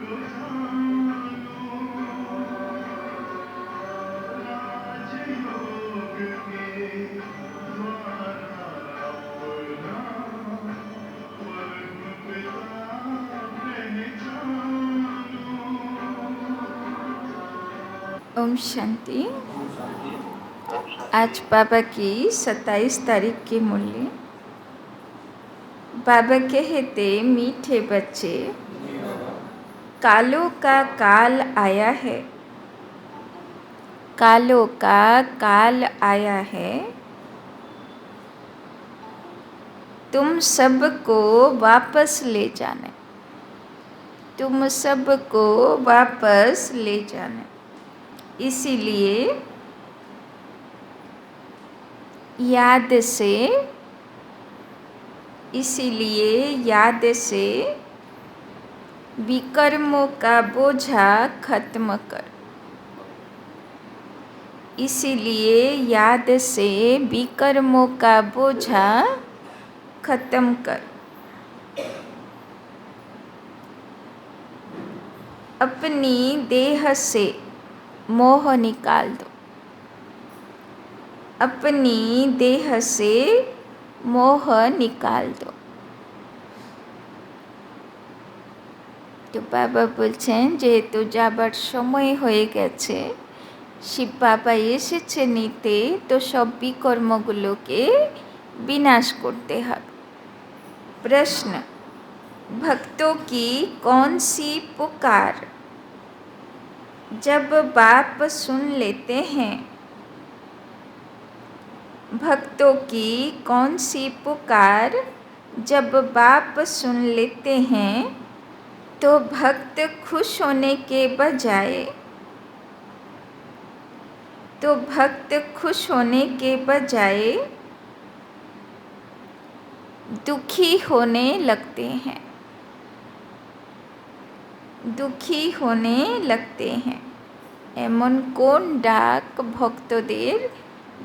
ओम शांति। आज बाबा की 27 तारीख की मुरली। बाबा कहते, मीठे बच्चे, कालों का काल आया है, कालों का काल आया है। तुम सबको वापस ले जाने, तुम सबको वापस ले जाने। इसीलिए याद से, इसीलिए याद से विकर्मों का बोझा खत्म कर, इसीलिए याद से विकर्मों का बोझा खत्म कर। अपनी देह से मोह निकाल दो, अपनी देह से मोह निकाल दो। তো বাবা বলছেন, যেহেতু যাবার সময় হয়ে গেছে, শিব বাবা এসেছে নিতে, তো সব বিকর্মগুলোকে विनाश करते हैं। प्रश्न, भक्तों की कौन सी पुकार जब बाप सुन लेते हैं? भक्तों की कौन सी पुकार जब बाप सुन लेते हैं, तो भक्त खुश होने के बजाय, तो भक्त खुश होने के बजाय दुखी होने लगते हैं, दुखी होने लगते हैं। एमन कोन डाक भक्तদের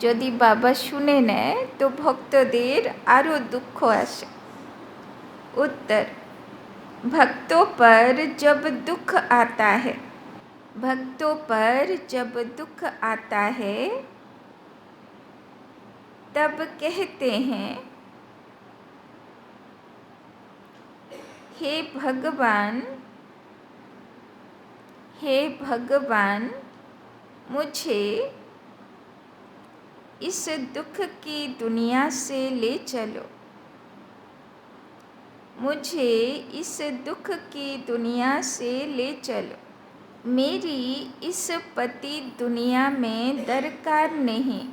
যদি बाबा শুনে নেয় তো ভক্তদের আরও দুঃখ আসে। उत्तर, भक्तों पर जब दुख आता है, भक्तों पर जब दुख आता है, तब कहते हैं, हे भगवान, हे भगवान, मुझे इस दुख की दुनिया से ले चलो, मुझे इस दुख की दुनिया से ले चलो। मेरी इस पति दुनिया में दरकार नहीं,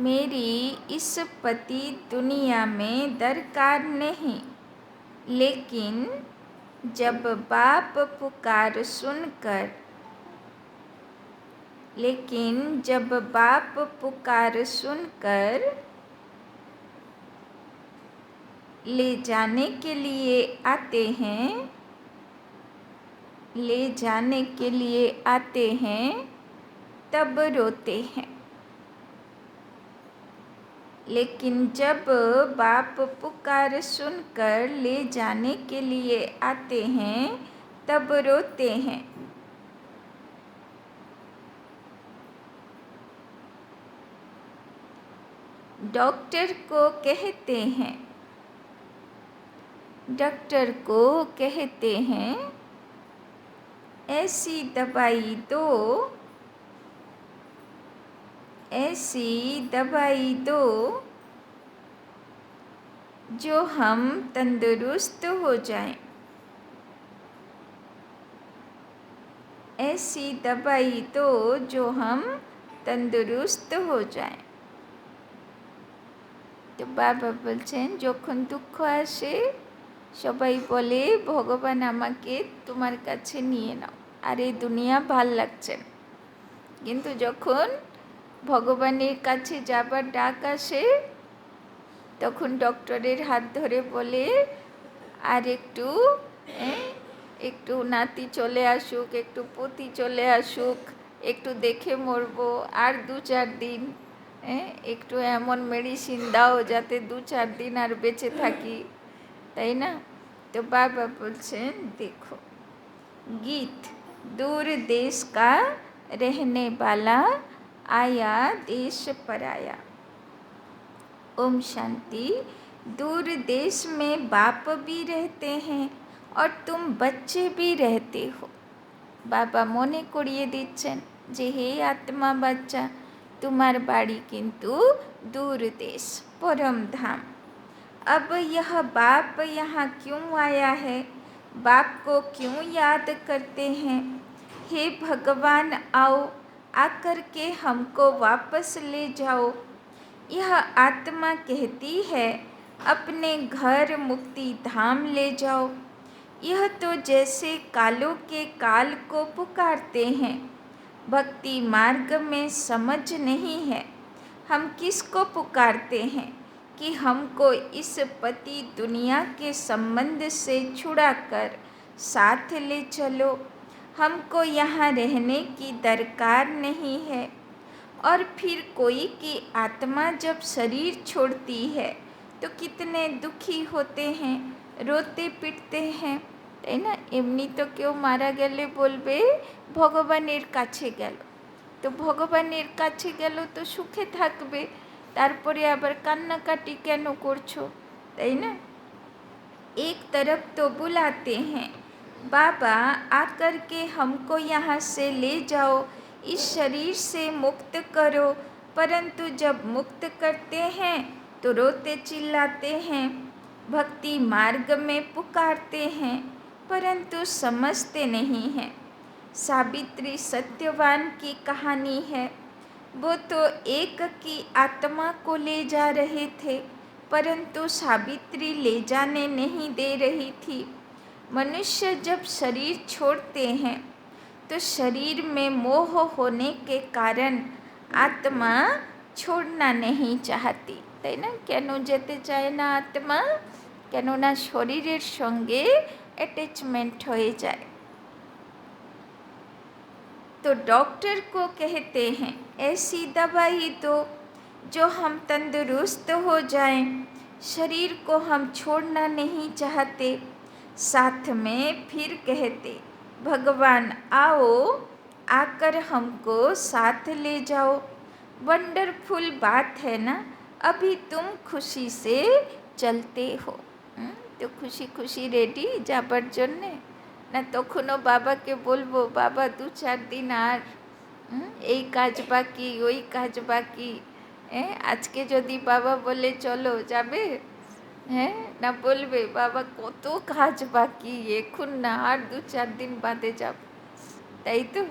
मेरी इस पति दुनिया में दरकार नहीं। लेकिन जब बाप पुकार सुनकर, लेकिन जब बाप पुकार सुनकर ले जाने के लिए आते हैं, ले जाने के लिए आते हैं, तब रोते हैं। लेकिन जब बाप पुकार सुनकर ले जाने के लिए आते हैं, तब रोते हैं। डॉक्टर को कहते हैं, डॉक्टर को कहते हैं, ऐसी दवाई दो, ऐसी दवाई दो जो हम तंदुरुस्त हो जाएं, ऐसी दवाई दो जो हम तंदुरुस्त हो जाएं। তো বাবা বলছেন, যখন দুঃখ আসে সবাই বলে, ভগবান আমাকে তোমার কাছে নিয়ে নাও, আর এই দুনিয়া ভাল লাগছে না। কিন্তু যখন ভগবানের কাছে যাবার ডাক আসে, তখন ডক্টরের হাত ধরে বলে, আর একটু একটু নাতি চলে আসুক, একটু পতি চলে আসুক, একটু দেখে মরবো, আর 2-4 দিন, একটু এমন মেডিসিন দাও যাতে 2-4 দিন আর বেঁচে থাকি, তাই না? तो बाबा बोलছেন देखो गीत, दूर देश का रहने वाला आया देश पर आया। ओम शांति। दूर देश में बाप भी रहते हैं और तुम बच्चे भी रहते हो। बाबा মনে করিয়ে দিচ্ছেন যে হে আত্মা বাচ্চা, তোমার বাড়ি কিন্তু दूर देश परम धाम। अब यह बाप यहाँ क्यों आया है, बाप को क्यों याद करते हैं। हे भगवान आओ, आकर के हमको वापस ले जाओ। यह आत्मा कहती है अपने घर मुक्ति धाम ले जाओ। यह तो जैसे कालों के काल को पुकारते हैं। भक्ति मार्ग में समझ नहीं है हम किसको पुकारते हैं कि हमको इस पति दुनिया के संबंध से छुड़ाकर साथ ले चलो। हमको यहाँ रहने की दरकार नहीं है। और फिर कोई की आत्मा जब शरीर छोड़ती है तो कितने दुखी होते हैं, रोते पिटते हैं, তাই না। এমনি তো কেউ মারা গেলে বলবে ভগবানের কাছে গেল, তো ভগবানের কাছে গেল তো সুখে থাকবে, তারপরে আবার কান্নাকাটি কেন করছো, তাই না। एक तरफ तो बुलाते हैं बाबा आकर के हमको यहाँ से ले जाओ, इस शरीर से मुक्त करो, परंतु जब मुक्त करते हैं तो रोते चिल्लाते हैं। भक्ति मार्ग में पुकारते हैं परंतु समझते नहीं हैं। सावित्री सत्यवान की कहानी है। वो तो एक की आत्मा को ले जा रहे थे परंतु सावित्री ले जाने नहीं दे रही थी। मनुष्य जब शरीर छोड़ते हैं तो शरीर में मोह होने के कारण आत्मा छोड़ना नहीं चाहती, তাই না। কেন যেতে চায় না আত্মা, কেননা শরীরের সঙ্গে अटैचमेंट हो जाए। तो डॉक्टर को कहते हैं ऐसी दवाई दो जो हम तंदुरुस्त हो जाएं। शरीर को हम छोड़ना नहीं चाहते। साथ में फिर कहते भगवान आओ, आकर हमको साथ ले जाओ। वंडरफुल बात है ना। अभी तुम खुशी से चलते हो, তো খুশি খুশি রেডি যাবার জন্যে না। তখনও বাবাকে বলবো বাবা 2-4 দিন আর, এই কাজ বাকি ওই কাজ বাকি। আজকে যদি বাবা বলে চলো যাবে, হ্যাঁ না বলবে বাবা কত কাজ বাকি, এখন না আর 2-4 দিন বাদে যাব, তাই তো।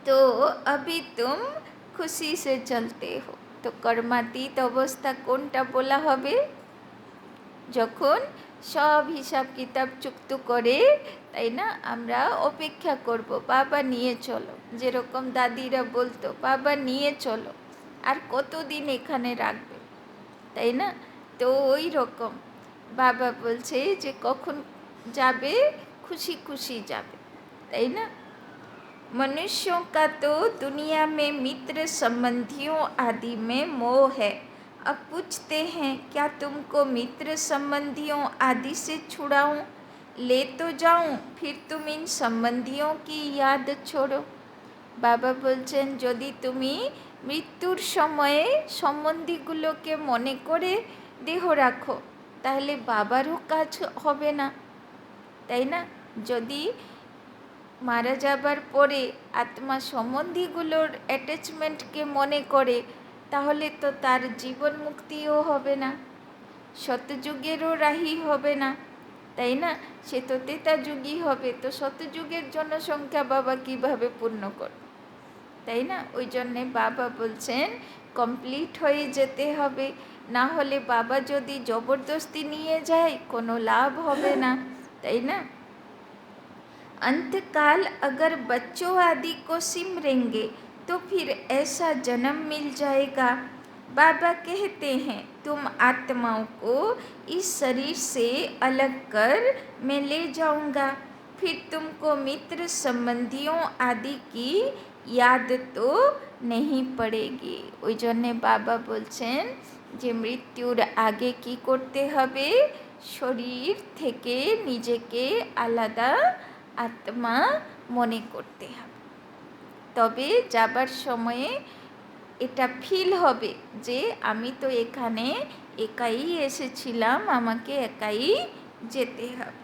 তো अभी तुम खुशी से चलते हो। তো কর্মাতীত অবস্থা কোনটা বলা হবে, যখন সব হিসাব কিতাব চুক্ত করে, তাই না, আমরা অপেক্ষা করব বাবা নিয়ে চলো। যেরকম দাদিরা বলতো বাবা নিয়ে চলো, আর কতদিন এখানে রাখবে, তাই না। তো ওই রকম বাবা বলছে যে কখন যাবে, খুশি খুশি যাবে, তাই না। मनुष्यों का तो दुनिया में मित्र संबंधियों आदि में मोह है। अब पूछते हैं क्या तुमको मित्र संबंधियों आदि से छुड़ाऊं, ले तो जाऊं, फिर तुम इन संबंधियों की याद छोड़ो। बाबा বলছেন যদি তুমি মৃত্যুর সময়ে সম্বন্ধীগুলোকে মনে করে দেহ রাখো তাহলে বাবারও কাজ হবে না, তাই না। যদি মারা যাবার পরে আত্মা সম্বন্ধীগুলোর অ্যাটাচমেন্টকে মনে করে তাহলে তো তার জীবন মুক্তিও হবে না, শতযুগেরও রাহি হবে না, তাই না। সে তো ত্রেতাযুগই হবে, তো শতযুগের জনসংখ্যা বাবা কীভাবে পূর্ণ করবে, তাই না। ওই জন্যে বাবা বলছেন কমপ্লিট হয়ে যেতে হবে, না হলে বাবা যদি জবরদস্তি নিয়ে যায় কোনো লাভ হবে না, তাই না। अंतकाल अगर बच्चों आदि को सिमरेंगे तो फिर ऐसा जन्म मिल जाएगा। बाबा कहते हैं तुम आत्माओं को इस शरीर से अलग कर मैं ले जाऊंगा, फिर तुमको मित्र संबंधियों आदि की याद तो नहीं पड़ेगी। ওই জন্যে বাবা বলছেন যে মৃত্যুর আগে কি করতে হবে, শরীর থেকে নিজেকে আলাদা আত্মা মনে করতে হবে। তবে যাবার সময়ে এটা ফিল হবে যে আমি তো এখানে একাই এসেছিলাম, আমাকে একাই যেতে হবে।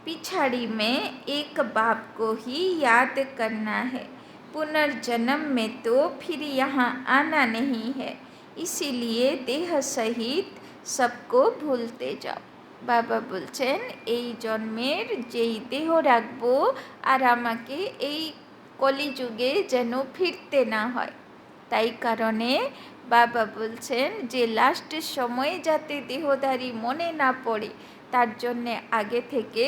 पिछाड़ी में एक बाप को ही याद करना है, पुनर्जन्म में तो फिर यहाँ आना नहीं है, इसीलिए देह सहित सबको भूलते जाओ। বাবা বলছেন এই জন্মের যেই দেহ রাখবো আর আমাকে এই কলিযুগে যেন ফিরতে না হয়, তাই কারণে বাবা বলছেন যে লাস্টের সময় যাতে দেহধারী মনে না পড়ে তার জন্যে আগে থেকে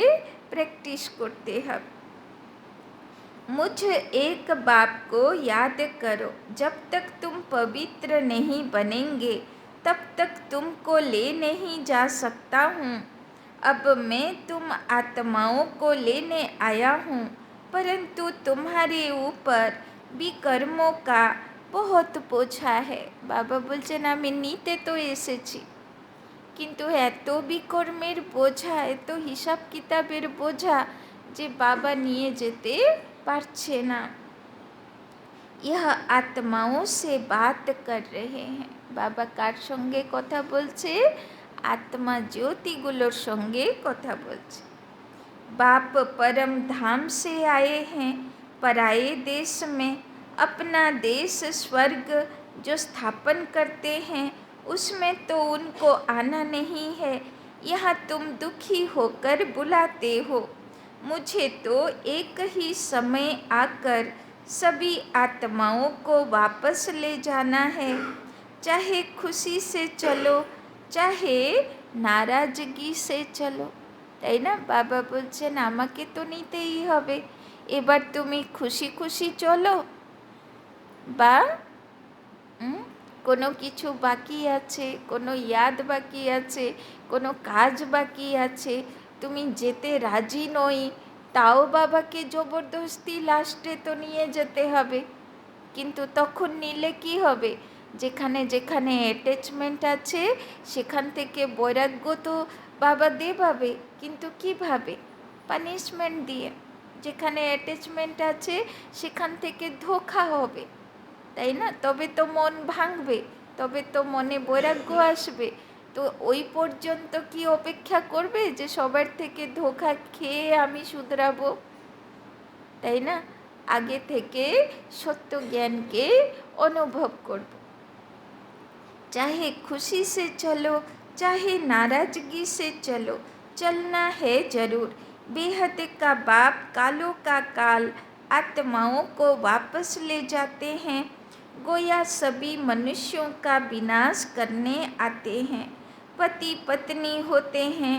প্র্যাকটিস করতে হবে। मुझ एक बाप को याद करो, जब तक तुम पवित्र नहीं बनेंगे तब तक तुमको ले नहीं जा सकता हूँ। अब मैं तुम आत्माओं को लेने आया हूँ, परंतु तुम्हारे ऊपर विकर्मों का बहुत बोझा है। बाबा बोलছেন আমি নিতে তো এসেছি, কিন্তু এত বিকর্মের বোঝা, এত হিসাব কিতাবের বোঝা যে বাবা নিয়ে যেতে পারছে না। यह आत्माओं से बात कर रहे हैं। বাবা কার সঙ্গে কথা বলছে? আত্মা জ্যোতিগুলোর সঙ্গে কথা বলছে। बाप परम धाम से आए हैं पराये देश में, अपना देश स्वर्ग जो स्थापन करते हैं उसमें तो उनको आना नहीं है। यहाँ तुम दुखी होकर बुलाते हो, मुझे तो एक ही समय आकर सभी आत्माओं को वापस ले जाना है। चाहे खुशी से चलो, चाहे नाराजगी से चलो। তাই না? বাবা বলছেন আমাকে তো নিতেই হবে, এবার তুমি খুশি খুশি চলো বা কোনো কিছু বাকি আছে, কোনো ইয়াদ বাকি আছে, কোনো কাজ বাকি আছে, তুমি যেতে রাজি নই, তাও বাবাকে জবরদস্তি লাস্টে তো নিয়ে যেতে হবে। কিন্তু তখন নিলে কি হবে? যেখানে যেখানে অ্যাটাচমেন্ট আছে সেখান থেকে বৈরাগ্য তো বাবা দেবাবে, কিন্তু কিভাবে? পানিশমেন্ট দিয়ে। যেখানে অ্যাটাচমেন্ট আছে সেখান থেকে ধোঁকা হবে, তাই না? তবে তো মন ভাঙবে, তবে তো মনে বৈরাগ্য আসবে। তো ওই পর্যন্ত কি অপেক্ষা করবে যে সবার থেকে ধোঁকা খেয়ে আমি শুধরাবো? তাই না? আগে থেকে সত্য জ্ঞানকে অনুভব করব। चाहे खुशी से चलो, चाहे नाराजगी से चलो, चलना है जरूर। बेहद का बाप कालों का काल आत्माओं को वापस ले जाते हैं, गोया सभी मनुष्यों का विनाश करने आते हैं। पति पत्नी होते हैं,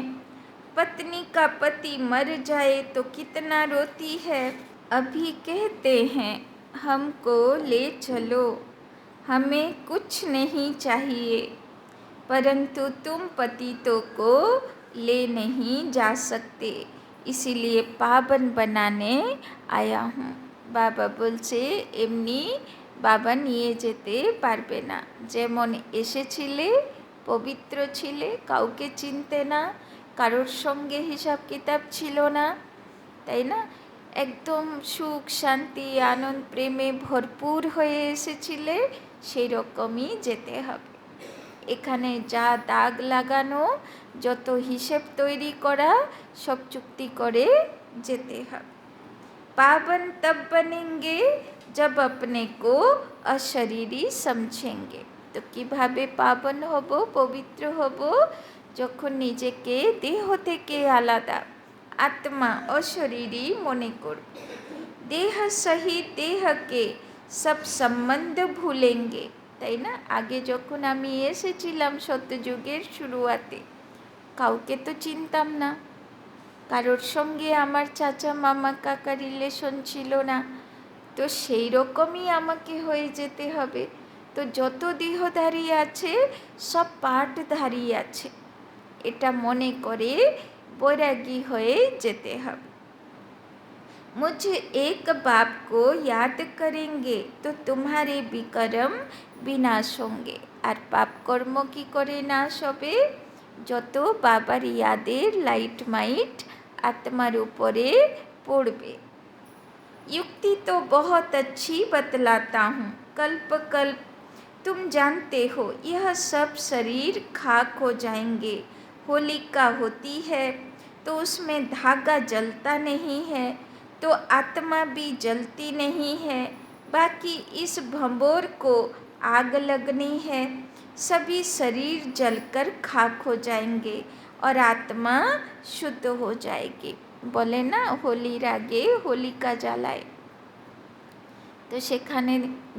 पत्नी का पति मर जाए तो कितना रोती है, अभी कहते हैं हमको ले चलो, हमें कुछ नहीं चाहिए, परंतु तुम पतितों को ले नहीं जा सकते, इसीलिए पावन बनाने आया हूँ। বাবা বলছে এমনি বাবা নিয়ে যেতে পারবে না। যেমন এসেছিলে, পবিত্র ছিলে, কাউকে চিনতে না, কারোর সঙ্গে হিসাব কিতাব ছিল না, তাই না? একদম সুখ শান্তি আনন্দ প্রেমে ভরপুর হয়ে এসেছিলে, সেই রকমই যেতে হবে। এখানে যা দাগ লাগানো, যত হিসেব তৈরি করা, সব চুক্তি করে যেতে হবে। पावन तब बनेंगे जब अपने को अशरीरी समझेंगे। তো কিভাবে পাবন হব, পবিত্র হব? যখন নিজেকে দেহ থেকে আলাদা আত্মা অশরীরী মনে করব। দেহ সহিত দেহকে সব সম্বন্ধ ভুলেঙ্গে, তাই না? আগে যখন আমি এসেছিলাম সত্যযুগের শুরুয়াতে, কাউকে তো চিনতাম না, কারোর সঙ্গে আমার চাচা মামা কাকা রিলেশন ছিল না, তো সেই রকমই আমাকে হয়ে যেতে হবে। তো যত দেহধারী আছে সব পাঠধারী আছে, এটা মনে করে বৈরাগী হয়ে যেতে হবে। मुझे एक बाप को याद करेंगे तो तुम्हारे विकर्म विनाश होंगे। আর পাপ কর্ম কি করে নাশ হবে? যত বাবার ইয়াদের লাইট মাইট आत्मार ऊपरे पड़बे। युक्ति तो बहुत अच्छी बतलाता हूँ। कल्प कल्प तुम जानते हो यह सब शरीर खाक हो जाएंगे। होलिका होती है तो उसमें धागा जलता नहीं है, तो आत्मा भी जलती नहीं है। बाकी इस भंबोर को आग लगनी है। सभी शरीर जलकर खाक हो जाएंगे और आत्मा शुद्ध हो जाएगी। बोले ना होलिर आगे होलिका জ্বালায়। তো সেখানে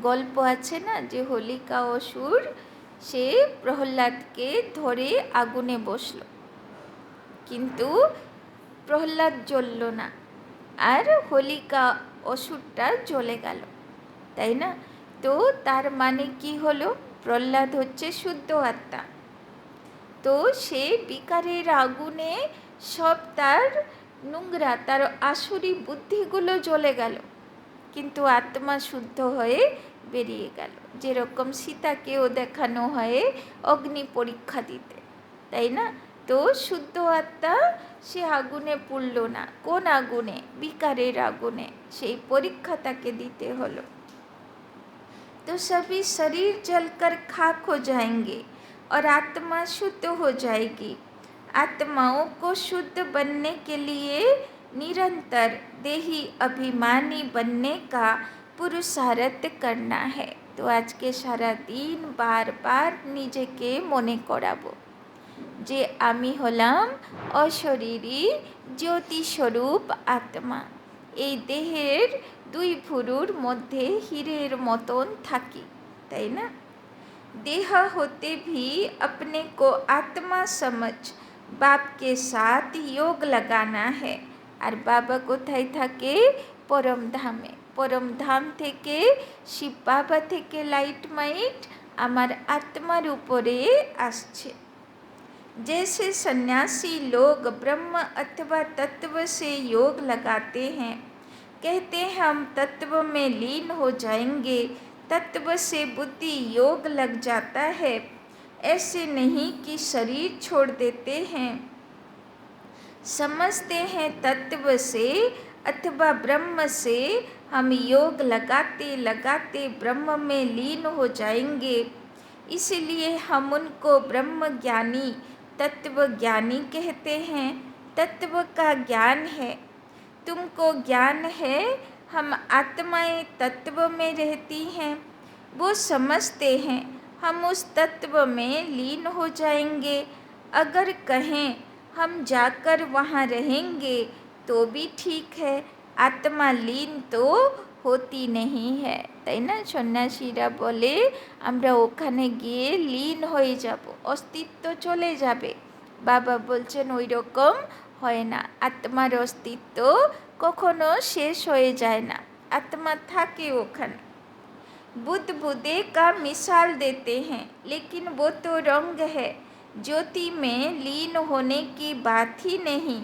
গল্প আছে না যে হোলিকা অসুর সে প্রহ্লাদকে ধরে আগুনে বসল, কিন্তু প্রহ্লাদ জ্বলল না আর হোলিকা অসুরটা জ্বলে গেল, তাই না? তো তার মানে কি হলো? প্রহ্লাদ হচ্ছে শুদ্ধ আত্মা। তো সে বিকারের আগুনে সব তার নোংরা, তার আসুরি বুদ্ধিগুলো জ্বলে গেল, কিন্তু আত্মা শুদ্ধ হয়ে বেরিয়ে গেল। যেরকম সীতাকেও দেখানো হয় অগ্নি পরীক্ষা দিতে, তাই না? তো শুদ্ধ আত্মা সে আগুনে পুড়ল না। কোন আগুনে? বিকারের আগুনে। সেই পরীক্ষা তাকে দিতে হলো। तो सभी शरीर जलकर खाक हो जाएंगे और आत्मा शुद्ध हो जाएगी। आत्माओं को शुद्ध बनने के लिए निरंतर देही अभिमानी बनने का पुरुषार्थ करना है। तो आज के सारा दिन बार बार निजेके मने कराबो जे आमी हलाम अशरीरी ज्योति स्वरूप आत्मा। এই দেহের দুই ভুরুর মধ্যে হীরের মতন থাকি, তাই না? देह होते भी अपने को आत्मा समझ बाप के साथ योग लगाना है। আর বাবা কোথায় থাকে? পরম ধামে। পরম ধাম থেকে শিব বাবা থেকে লাইট মাইট আমার আত্মার উপরে আসছে। जैसे सन्यासी लोग ब्रह्म अथवा तत्व से योग लगाते हैं, कहते हैं हम तत्व में लीन हो जाएंगे, तत्व से बुद्धि योग लग जाता है। ऐसे नहीं कि शरीर छोड़ देते हैं। समझते हैं तत्व से अथवा ब्रह्म से हम योग लगाते लगाते ब्रह्म में लीन हो जाएंगे। इसलिए हम उनको ब्रह्म ज्ञानी तत्व ज्ञानी कहते हैं। तत्व का ज्ञान है, तुमको ज्ञान है हम आत्माएं तत्व में रहती हैं। वो समझते हैं हम उस तत्व में लीन हो जाएंगे। अगर कहें हम जाकर वहाँ रहेंगे तो भी ठीक है, आत्मा लीन तो होती नहीं है, তাই না? সন্ন্যাসীরা বলে আমরা ওখানে গিয়ে লীন হয়ে যাব, অস্তিত্ব চলে যাবে। বাবা বলছেন ওই রকম হয় না। আত্মার অস্তিত্ব কখনো শেষ হয়ে যায় না, আত্মা থাকে ওখানে। बुद्ध बुद्धे का मिसाल देते हैं, लेकिन वो तो रंग है, ज्योति में लीन होने की बात ही नहीं।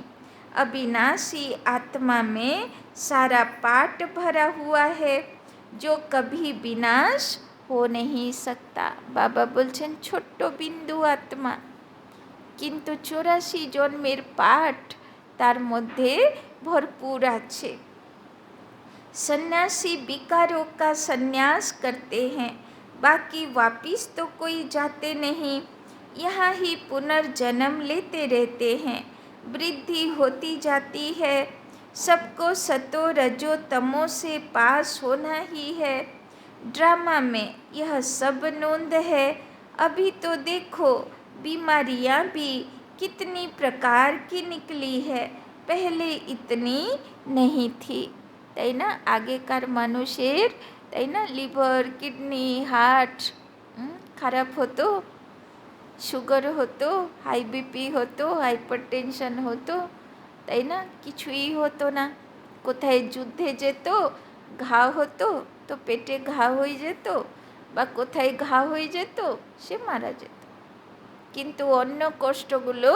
अविनाशी आत्मा में सारा पाठ भरा हुआ है, जो कभी विनाश हो नहीं सकता। बाबा बोलছেন ছোট্ট বিন্দু आत्मा, কিন্তু 84 জন্মের পাঠ তার মধ্যে ভরপুর আছে। सन्यासी विकारों का संन्यास करते हैं, बाकी वापिस तो कोई जाते नहीं, यहाँ ही पुनर्जन्म लेते रहते हैं। वृद्धि होती जाती है, सबको सतो रजो तमो से पास होना ही है। ड्रामा में यह सब नोंद है। अभी तो देखो बीमारियाँ भी कितनी प्रकार की निकली है, पहले इतनी नहीं थी, তাই না? আগেকার মানুষের, তাই না, লিভার কিডনি হার্ট খারাপ হতো, সুগার হতো, হাই বিপি হতো, হাইপার টেনশন হতো, তাই না? কিছুই হতো না। কোথায় যুদ্ধে যেত, ঘা হতো তো পেটে ঘা হয়ে যেত, বা কোথায় ঘা হয়ে যেত সে মারা যেত, কিন্তু অন্য কষ্টগুলো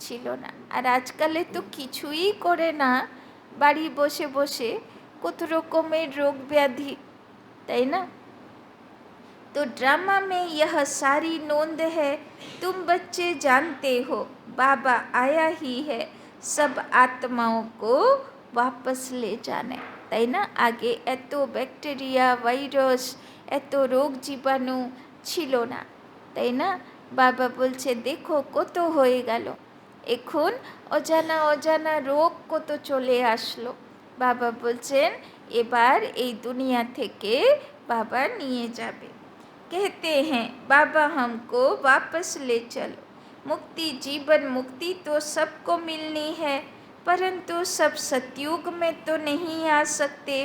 ছিল না। আর আজকালে তো কিছুই করে না, বাড়ি বসে বসে কত রকমের রোগ ব্যাধি, তাই না? तो ड्रामा में यह सारी नोंद है, तुम बच्चे जानते हो बाबा आया ही है सब आत्माओं को वापस ले जाने, ताई ना। आगे एतो बैक्टेरिया भाइरस एतो रोग जीवाणु छिलो ना, ताई ना। बाबा बोलছে देखो কত হয়ে গেল, এখন অজানা অজানা রোগ কত চলে আসলো। বাবা বলছেন এবার এই দুনিয়া থেকে বাবা নিয়ে যাবে। कहते हैं बाबा हमको वापस ले चलो। मुक्ति जीवन मुक्ति तो सबको मिलनी है, परंतु सब सतयुग में तो नहीं आ सकते।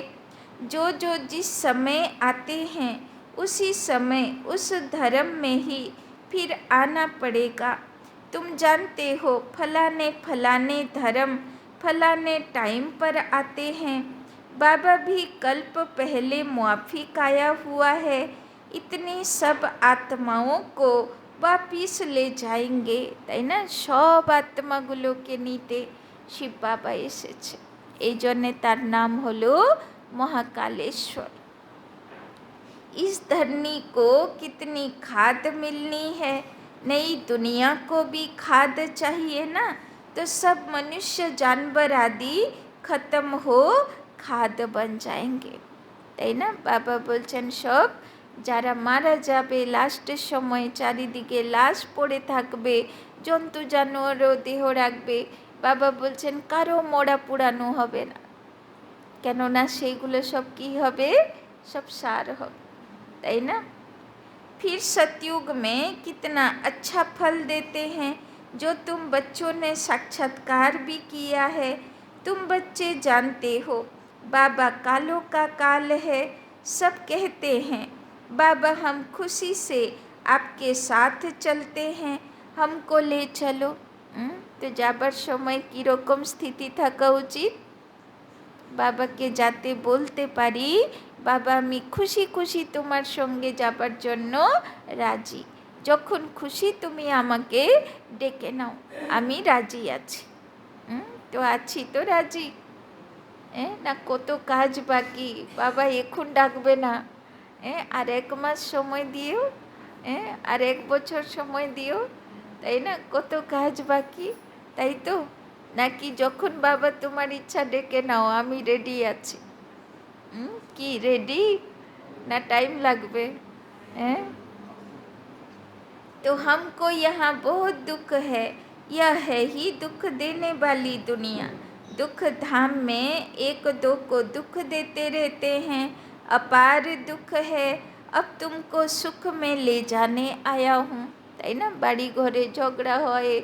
जो जो जिस समय आते हैं उसी समय उस धर्म में ही फिर आना पड़ेगा। तुम जानते हो फलाने फलाने धर्म फलाने टाइम पर आते हैं। बाबा भी कल्प पहले मुआफिक आया हुआ है, इतनी सब आत्माओं को वापिस ले जाएंगे, তাই না। সব আত্মাগুলোকে নিতে শিব বাবা এসেছে, এই জন্যে তার নাম হলো মহাকালেশ্বর। इस धरनी को कितनी खाद मिलनी है, नई दुनिया को भी खाद चाहिए ना। तो सब मनुष्य जानवर आदि खत्म हो खाद बन जाएंगे, তাই না। বাবা বলছেন সব যারা মারা যাবে লাস্টের সময় চারিদিকে লাশ পড়ে থাকবে, জন্তু জানোয়ারও দেহ রাখবে, বাবা বলছেন কারো মরা পুরানো হবে না, কেননা সেইগুলো সব কী হবে, সব সার হবে, তাই না। फिर सतयुग में कितना अच्छा फल देते हैं, जो तुम बच्चों ने साक्षात्कार भी किया है। तुम बच्चे जानते हो बाबा कालों का काल है। सब कहते हैं बाबा हम खुशी से आपके साथ चलते हैं, हमको ले चलो। तो যাবার সময় কীরকম স্থিতি থাকা উচিত, বাবাকে যাতে বলতে পারি বাবা আমি খুশি খুশি তোমার সঙ্গে যাবার জন্য রাজি, যখন খুশি তুমি আমাকে ডেকে নাও আমি রাজি আছি। তো আছি তো রাজি, না কত কাজ বাকি, বাবা এখন ডাকবে না, আর 1 মাস সময় দিও, আর 1 বছর সময় দিও, তাই না, কত কাজ বাকি, তাই তো। নাকি যখন বাবা তোমার ইচ্ছা ডেকে নাও আমি রেডি আছি, কি রেডি না টাইম লাগবে। तो हमको यहाँ बहुत दुख है, यह है ही दुख देने वाली दुनिया। दुख धाम में एक दो को दुख देते रहते हैं, अपार दुख है। अब तुमको सुख में ले जाने आया हूँ, তাই না। বাড়ি ঘরে ঝগড়া হয়,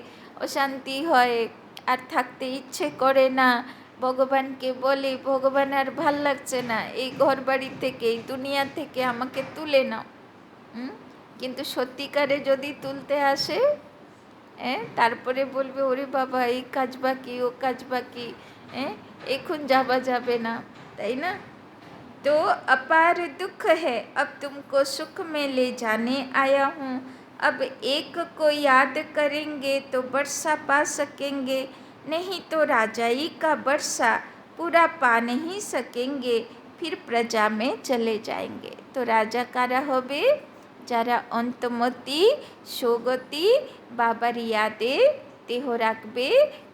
অশান্তি হয়, আর থাকতে ইচ্ছে করে না, ভগবানকে বলে ভগবান আর ভাল লাগছে না, এই ঘর বাড়ি থেকে এই দুনিয়া থেকে আমাকে তুলে নাও। কিন্তু সত্যিকারে যদি তুলতে আসে তারপরে বলবে ওরে বাবা এই কাজ বাকি ও কাজ বাকি, এখন যাওয়া যাবে না, তাই না। तो अपार दुख है, अब तुमको सुख में ले जाने आया हूँ। अब एक को याद करेंगे तो वर्षा पा सकेंगे, नहीं तो राजाई का वर्षा पूरा पा नहीं सकेंगे, फिर प्रजा में चले जाएंगे। तो राजा कारा होबे যারা অন্তমতি সৌগতি বাবার ইয়াদে দেহ রাখবে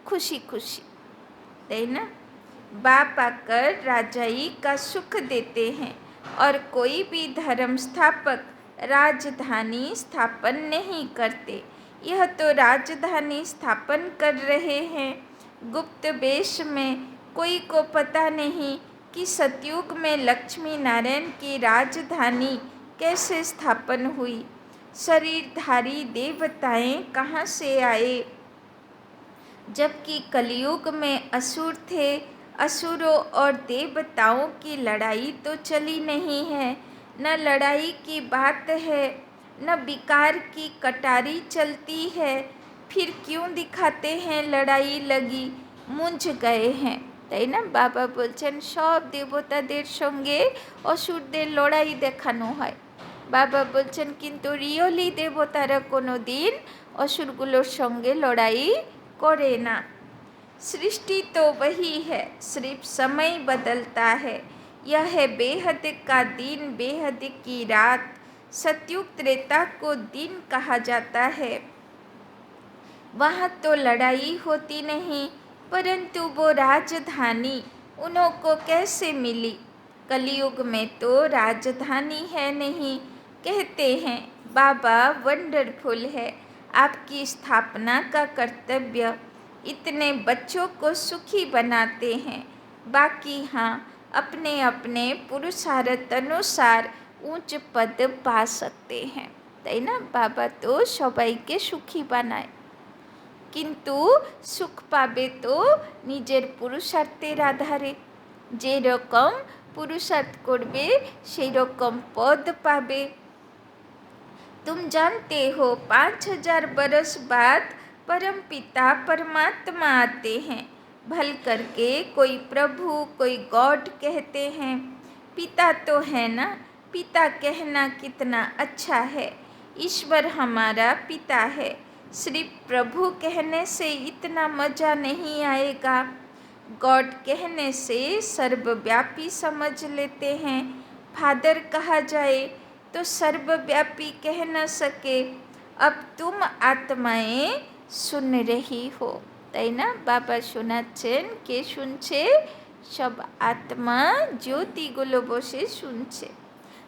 খুশি খুশি, তাই না। बाप आकर राजाई का सुख देते हैं, और कोई भी धर्म स्थापक राजधानी स्थापन नहीं करते। यह तो राजधानी स्थापन कर रहे हैं गुप्त वेश में, कोई को पता नहीं कि सतयुग में लक्ष्मी नारायण की राजधानी कैसे स्थापन हुई। शरीरधारी देवताएं कहाँ से आए, जबकि कलयुग में असुर थे। असुरों और देवताओं की लड़ाई तो चली नहीं है, न लड़ाई की बात है, न विकार की कटारी चलती है। फिर क्यों दिखाते हैं लड़ाई लगी, मुंझ गए हैं, তাই না। বাবা বলছেন সব দেবতাদের সঙ্গে অসুরদের লড়াই দেখানো হয়। বাবা বলছেন কিন্তু রিয়েলি দেবতারা কোনো দিন অসুরগুলোর সঙ্গে লড়াই করে না। सृष्टि तो वही है, सिर्फ समय बदलता है। यह है बेहद का दिन बेहद की रात, सतयुग त्रेता को दिन कहा जाता है। वहाँ तो लड़ाई होती नहीं, परंतु वो राजधानी उन्हों को कैसे मिली? कलयुग में तो राजधानी है नहीं। कहते हैं बाबा वंडरफुल है, आपकी स्थापना का कर्तव्य इतने बच्चों को सुखी बनाते हैं। बाकी हाँ, अपने अपने पुरुषार्थ अनुसार ऊंच पद पा सकते हैं, ताई ना। बाबा तो सबाइके सुखी बनाए, किन्तु सुख पाबे तो निजेर पुरुषार्थेर आधारे। जे रकम पुरुषार्थ करबे सेई रकम पद पाबे। तुम जानते हो 5000 बरस बाद परम पिता परमात्मा आते हैं। भल करके कोई प्रभु कोई गॉड कहते हैं। पिता तो है ना, पिता कहना कितना अच्छा है। ईश्वर हमारा पिता है। सिर्फ प्रभु कहने से इतना मज़ा नहीं आएगा। गॉड कहने से सर्वव्यापी समझ लेते हैं। फादर कहा जाए तो सर्वव्यापी कह न सके। अब तुम आत्माएं सुन रही हो, ताई ना। बाबा शोनाচ্ছেন, के শুনছে? सब आत्मा ज्योतिगुलो बसे सुनছে।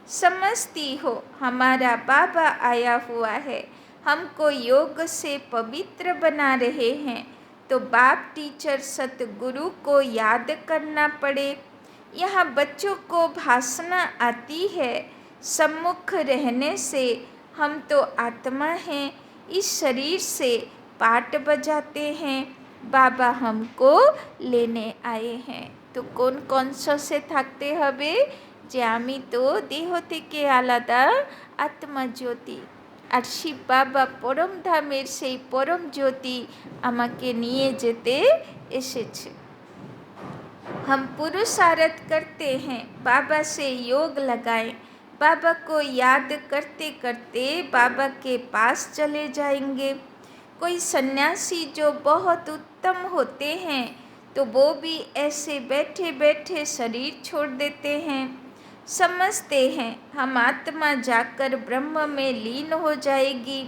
समझती हो हमारा बाबा आया हुआ है, हमको योग से पवित्र बना रहे हैं। तो बाप टीचर सतगुरु को याद करना पड़े। यहाँ बच्चों को भाषणा आती है। सम्मुख रहने से हम तो आत्मा हैं, इस शरीर से पाठ बजाते हैं। बाबा हमको लेने आए हैं। तो कौन कौन से থাকতে হবে? যে আমি তো দেহ থেকে আলাদা আত্মা জ্যোতি, আর শিব বাবা পরম ধামের সেই পরম জ্যোতি আমাকে নিয়ে যেতে এসেছে। हम पुरुषार्थ करते हैं, बाबा से योग लगाएं। बाबा को याद करते करते बाबा के पास चले जाएंगे। कोई सन्यासी जो बहुत उत्तम होते हैं तो वो भी ऐसे बैठे बैठे शरीर छोड़ देते हैं। समझते हैं हम आत्मा जाकर ब्रह्म में लीन हो जाएगी।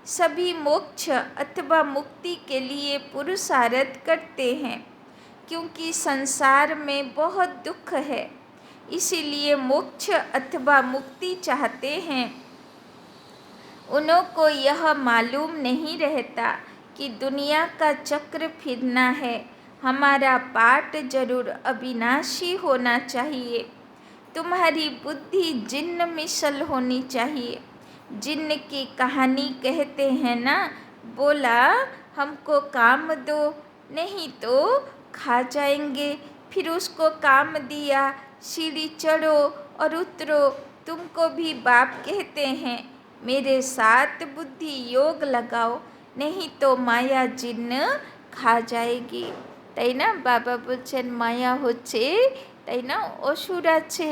सभी मोक्ष अथवा मुक्ति के लिए पुरुषार्थ करते हैं, क्योंकि संसार में बहुत दुख है, इसीलिए मोक्ष अथवा मुक्ति चाहते हैं। उन्हों को यह मालूम नहीं रहता कि दुनिया का चक्र फिरना है। हमारा पाठ जरूर अविनाशी होना चाहिए। तुम्हारी बुद्धि जिन्न मिसल होनी चाहिए। जिन्न की कहानी कहते हैं ना, बोला हमको काम दो नहीं तो खा जाएंगे। फिर उसको काम दिया, सीढ़ी चढ़ो और उतरो। तुमको भी बाप कहते हैं मेरे साथ बुद्धि योग लगाओ, नहीं तो माया जिन्न खा जाएगी। ताई ना। बाबा बोलছেন माया হচ্ছে, তাই না, অসুর আছে,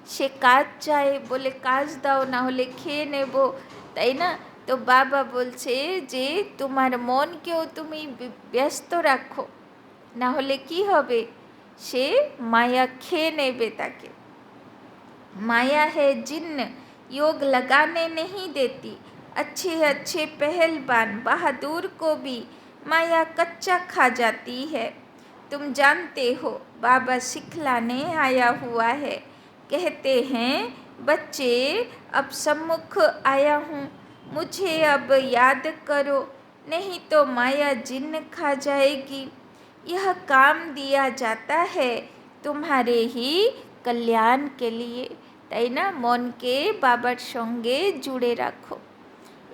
সে কাজ চায়, বলে কাজ দাও না হলে খেয়ে নেব, তাই না। তো বাবা বলছে যে তোমার মনকেও তুমি ব্যস্ত রাখো, না হলে কি হবে, সে মায়া খেয়ে নেবে তাকে। माया है जिन्न, योग लगाने नहीं देती। अच्छे अच्छे पहलवान बहादुर को भी माया कच्चा खा जाती है। तुम जानते हो बाबा सिखलाने आया हुआ है। कहते हैं बच्चे अब सम्मुख आया हूँ, मुझे अब याद करो, नहीं तो माया जिन्न खा जाएगी। यह काम दिया जाता है तुम्हारे ही कल्याण के लिए, তাই না। মনকে বাবার সঙ্গে জুড়ে রাখো।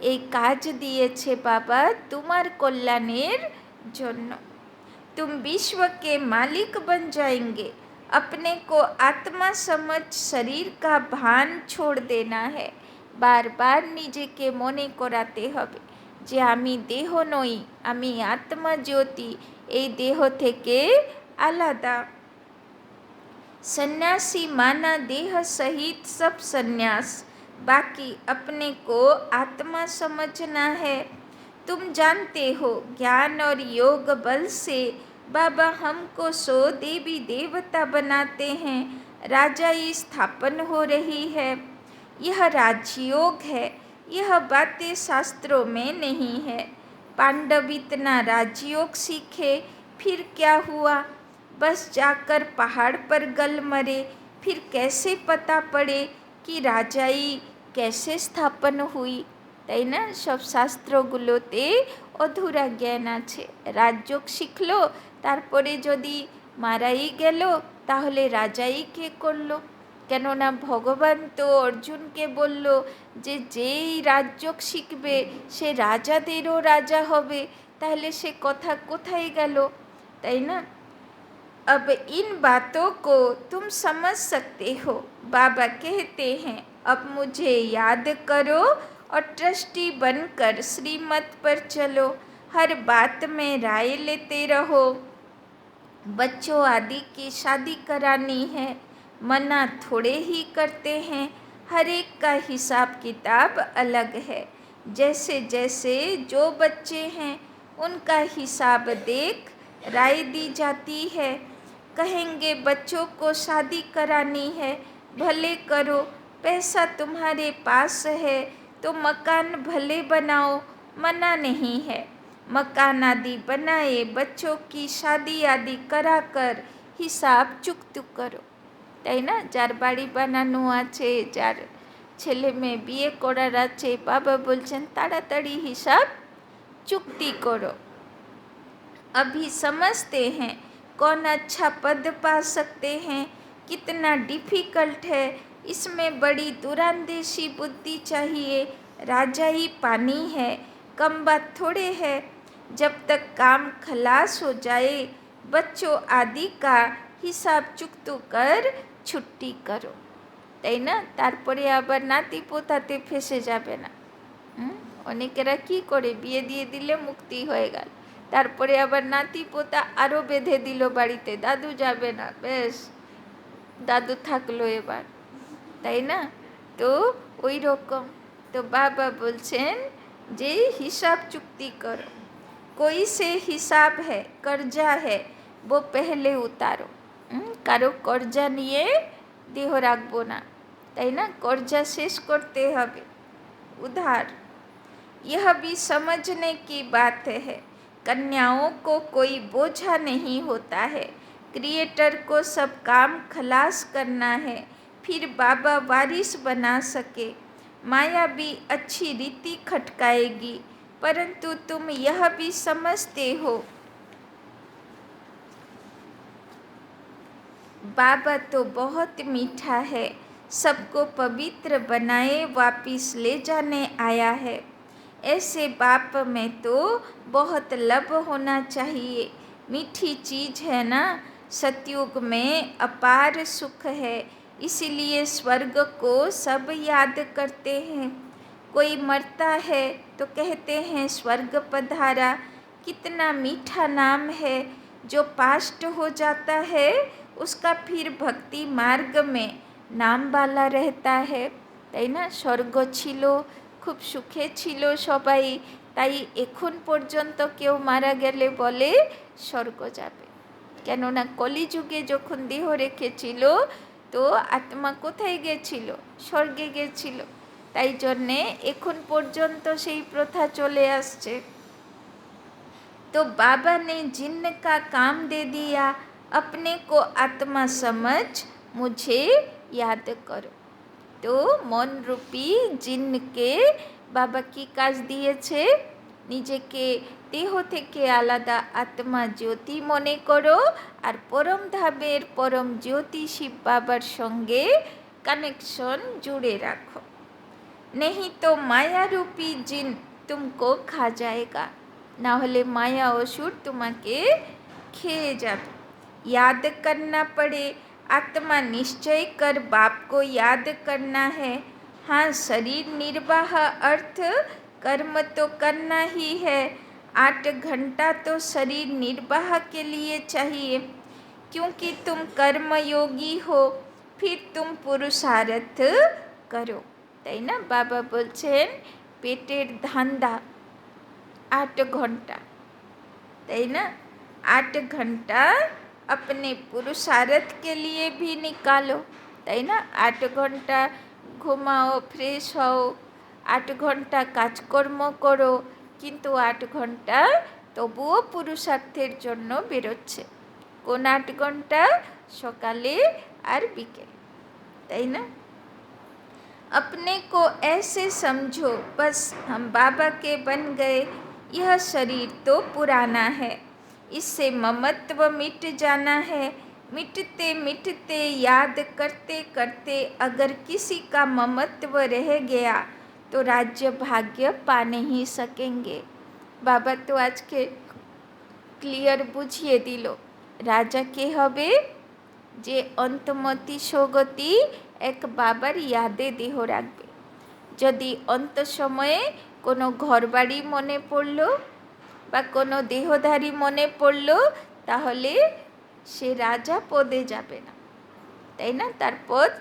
এই কাজ দিয়েছে বাবা তোমার কল্যাণের জন্য। तुम विश्व के मालिक बन जाएंगे। अपने को आत्मा समझ शरीर का भान छोड़ देना है। बार बार নিজেকে মনে করাতে হবে যে আমি দেহ নই, আমি আত্মা জ্যোতি, এই দেহ থেকে আলাদা। सन्यासी माना देह सहित सब सन्यास, बाकी अपने को आत्मा समझना है। तुम जानते हो ज्ञान और योग बल से बाबा हमको 100 देवी देवता बनाते हैं। राजाई स्थापन हो रही है। यह राजयोग है, यह बातें शास्त्रों में नहीं है। पांडव इतना राजयोग सीखे, फिर क्या हुआ? बस जाकर पहाड़ पर गल मरे। फिर कैसे पता पड़े कि राजाई कैसे स्थापन हुई? তাই না? সব শাস্ত্রগুলোতে অধুরা জ্ঞান আছে। রাজযোগ শিখলো, তারপরে যদি মারাই গেল তাহলে রাজাই কে করলো? কেননা ভগবান তো অর্জুনকে বলল যে যেই রাজযোগ শিখবে সে রাজাদেরও রাজা হবে। তাহলে সে কথা কোথায় গেল? তাই না? अब इन बातों को तुम समझ सकते हो। बाबा कहते हैं अब मुझे याद करो और ट्रस्टी बनकर श्रीमत पर चलो। हर बात में राय लेते रहो। बच्चों आदि की शादी करानी है, मना थोड़े ही करते हैं। हर एक का हिसाब किताब अलग है। जैसे जैसे जो बच्चे हैं उनका हिसाब देख राय दी जाती है। कहेंगे बच्चों को शादी करानी है, भले करो। पैसा तुम्हारे पास है तो मकान भले बनाओ, मना नहीं है। मकान आदि बनाए, बच्चों की शादी आदि कराकर हिसाब चुकतू करो। তাই না? যার বাড়ি বানানো আছে, যার ছেলে মেয়ে বিয়ে করার আছে, বাবা বলছেন তাড়াতাড়ি হিসাব চুক্তি करो। अभी समझते हैं कौन अच्छा पद पा सकते हैं, कितना डिफ़िकल्ट है। इसमें बड़ी दूरांदेशी बुद्धि चाहिए। राजा ही पानी है, कम बात थोड़े है। जब तक काम खलास हो जाए बच्चों आदि का हिसाब चुकतू कर छुट्टी करो। তাই না? তারপরে আবার নাতি পোতাতে ফেসে যাবে না। অনেকেরা কী করে, বিয়ে দিয়ে দিলে মুক্তি হয়ে গেল, তারপরে আবার নাতি পোতা আরও বেঁধে দিল বাড়িতে, দাদু যাবে না, বেশ দাদু থাকলো এবার। তাই না? তো ওই রকম তো বাবা বলছেন যে হিসাব চুক্তি করো। कोई से हिसाब है, कर्जा है, वो पहले उतारो। কারো কর্জা নিয়ে দেহ রাখবো না, তাই না? কর্জা শেষ করতে হবে, उधार। यह भी समझने की बात है, कन्याओं को कोई बोझा नहीं होता है। क्रिएटर को सब काम खलास करना है, फिर बाबा वारिस बना सके। माया भी अच्छी रीति खटकाएगी, परंतु तुम यह भी समझते हो बाबा तो बहुत मीठा है, सबको पवित्र बनाए वापिस ले जाने आया है। ऐसे बाप में तो बहुत लब होना चाहिए। मीठी चीज़ है ना। सतयुग में अपार सुख है, इसीलिए स्वर्ग को सब याद करते हैं। कोई मरता है तो कहते हैं स्वर्ग पधारा। कितना मीठा नाम है। जो पास्ट हो जाता है उसका फिर भक्ति मार्ग में नाम वाला रहता है। তাই না? স্বর্গ ছিল, খুব সুখে ছিল সবাই, তাই এখন পর্যন্ত কেউ মারা গেলে বলে স্বর্গ যাবে। কেননা কলিযুগে যখন দেহ রেখেছিল তো আত্মা কোথায় গেছিল? স্বর্গে গেছিল। তাই জন্যে এখন পর্যন্ত সেই প্রথা চলে আসছে। तो बाबा ने जिन्न का काम दे दिया, अपने को आत्मा समझ मुझे याद करो। तो मन रूपी जिन्नके बाबा की काज दिएছে, নিজেকে দেহ থেকে আলাদা আত্মা জ্যোতি মনে করো আর পরম ধামের পরম জ্যোতি শিব বাবার সঙ্গে কানেকশন জুড়ে রাখো। नहीं तो माया रूपी जिन तुमको खा जाएगा। ना होले माया असुर तुम्हें খেয়ে যাবে। याद करना पड़े, आत्मा निश्चय कर बाप को याद करना है। हाँ, शरीर निर्वाह अर्थ कर्म तो करना ही है। 8 घंटा तो शरीर निर्वाह के लिए चाहिए, क्योंकि तुम कर्मयोगी हो। फिर तुम पुरुषार्थ करो। তাই না? বাবা বলছেন পেটের ধান্দা 8 घंटा, তাই না? 8 घंटा अपने पुरुषार्थ के लिए भी निकालो, তাই না? 8 घंटा ঘুমাও, ফ্রেশ হও, 8 ঘন্টা কাজকর্ম করো, কিন্তু 8 ঘন্টা তবুও পুরুষার্থের জন্য বেরোচ্ছে। কোন 8 ঘন্টা? সকালে আর বিকেল, তাই না? अपने को ऐसे समझो बस हम बाबा के बन गए, यह शरीर तो पुराना है, इससे ममत्व मिट जाना है। मिटते मिटते याद करते करते अगर किसी का ममत्व रह गया तो राज्य भाग्य पा नहीं सकेंगे। बाबा तो आज के ক্লিয়ার বুঝিয়ে দিল রাজা কে হবে, যে অন্তমতি সগতি এক বাবার ইয়াদে দেহ রাখবে। যদি অন্ত সময়ে কোনো ঘরবাড়ি মনে পড়ল বা কোনো দেহধারী মনে পড়ল, তাহলে সে রাজা পদে যাবে না, তাই না? তার পদ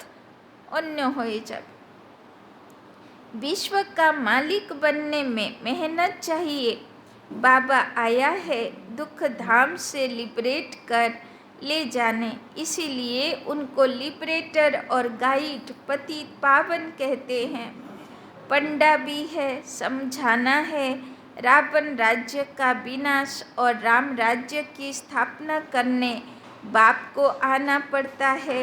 অন্য হয়ে যাবে। विश्व का मालिक बनने में मेहनत चाहिए। बाबा आया है दुख धाम से लिबरेट कर ले जाने, इसीलिए उनको लिबरेटर और गाइड पतित पावन कहते हैं। पंडा भी है, समझाना है। रावण राज्य का विनाश और राम राज्य की स्थापना करने बाप को आना पड़ता है।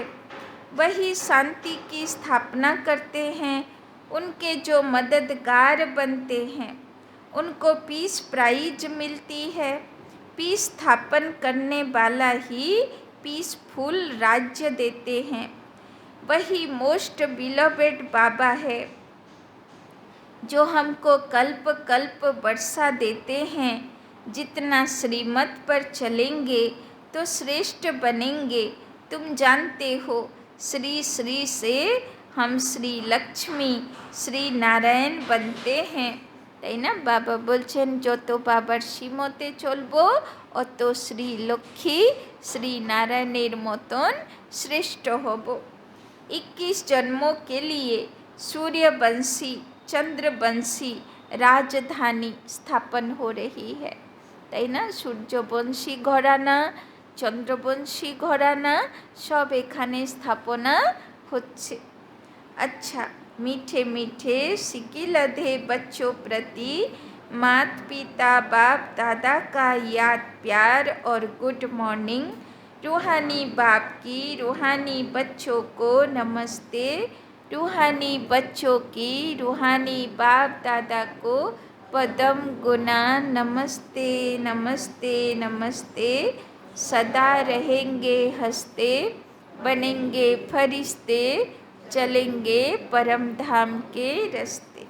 वही शांति की स्थापना करते हैं। उनके जो मददगार बनते हैं उनको पीस प्राइज मिलती है। पीस स्थापन करने वाला ही पीसफुल राज्य देते हैं। वही मोस्ट बिलोवेड बाबा है जो हमको कल्प कल्प वर्षा देते हैं। जितना श्रीमत पर चलेंगे तो श्रेष्ठ बनेंगे। तुम जानते हो श्री श्री से हम श्री लक्ष्मी श्री नारायण बनते हैं, তাই না? বাবা বলছেন যত বাবার শ্রীমতে চলবো অত শ্রী লক্ষ্মী শ্রী নারায়ণের মতন শ্রেষ্ঠ হব। 21 जन्मों के लिए सूर्यवंशी चंद्रवंशी राजधानी स्थापन हो रही है, তাই না? সূর্যবংশী ঘরানা, চন্দ্রবংশী ঘরানা সব এখানে স্থাপনা হচ্ছে। अच्छा, मीठे मीठे सिकिलधे बच्चों प्रति मात पिता बाप दादा का याद प्यार और गुड मॉर्निंग। रूहानी बाप की रूहानी बच्चों को नमस्ते। रूहानी बच्चों की रूहानी बाप दादा को पदम गुना नमस्ते नमस्ते नमस्ते। सदा रहेंगे हंसते, बनेंगे फरिश्ते, चलेंगे परम धाम के रास्ते।